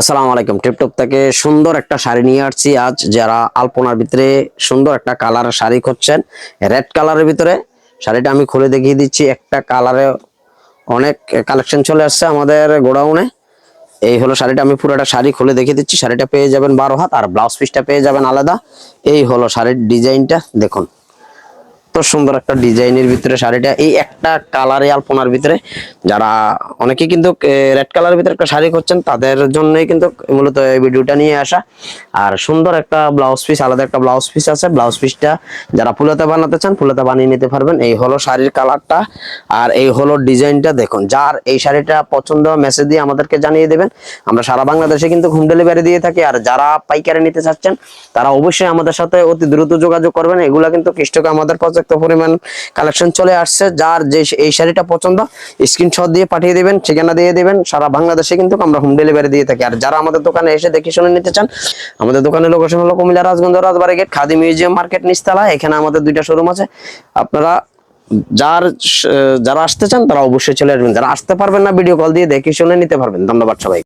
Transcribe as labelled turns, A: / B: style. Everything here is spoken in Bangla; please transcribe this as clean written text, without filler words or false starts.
A: আসসালামু আলাইকুম। টিপটপ থেকে সুন্দর একটা শাড়ি নিয়ে আসছি আজ। যারা আলপনার ভিতরে সুন্দর একটা কালারের শাড়ি খুঁজছেন, রেড কালারের ভিতরে শাড়িটা আমি খুলে দেখিয়ে দিচ্ছি। একটা কালারে অনেক কালেকশন চলে আসছে আমাদের গোডাউনে। এই হলো শাড়িটা, আমি পুরোটা শাড়ি খুলে দেখিয়ে দিচ্ছি। শাড়িটা পেয়ে যাবেন 12 হাত, আর ব্লাউজ পিসটা পেয়ে যাবেন আলাদা। এই হলো শাড়ির ডিজাইনটা, দেখুন তো সুন্দর একটা ডিজাইনের ভিতরে শাড়িটা, এই একটা কালারে আলপনার ভিতরে। যারা অনেকে কিন্তু রেড কালারের ভিতরে একটা শাড়ি করছেন, তাদের জন্যই কিন্তু মূলত এই ভিডিওটা নিয়ে আসা। আর সুন্দর একটা ব্লাউজ পিস, আলাদা একটা ব্লাউজ পিস আছে। ব্লাউজ পিসটা যারা ফুলাতে বানাতে চান ফুলাতে বানিয়ে নিতে পারবেন। এই হলো শাড়ির কালারটা, আর এই হলো ডিজাইনটা। দেখুন, যার এই শাড়িটা পছন্দ মেসেজ দিয়ে আমাদেরকে জানিয়ে দেবেন। আমরা সারা বাংলাদেশে কিন্তু হোম ডেলিভারি দিয়ে থাকি। আর যারা পাইকারি নিতে চাচ্ছেন তারা অবশ্যই আমাদের সাথে অতি দ্রুত যোগাযোগ করবেন। এগুলা কিন্তু স্টকে আমাদের পর্যাপ্ত পরিমাণ কালেকশন চলে আসছে। যার যে এই শাড়িটা পছন্দ স্ক্রিনশট দিয়ে পাঠিয়ে দিবেন, ঠিকানা দিয়ে দিবেন। সারা বাংলাদেশে কিন্তু আমরা হোম ডেলিভারি দিয়ে থাকি। আর যারা আমাদের দোকানে এসে দেখে শুনে নিতে চান, আমাদের দোকানের লোকেশন হলো কুমিল্লা রাজগঞ্জ রাজবাড়ী গেট, খাদি মিউজিয়াম মার্কেট নিচতলা। এখানে আমাদের 2টা শোরুম আছে। আপনারা যারা আসতে চান তারা অবশ্যই চলে আসবেন। যারা আসতে পারবেন না, ভিডিও কল দিয়ে দেখে শুনে নিতে পারবেন। ধন্যবাদ সবাই।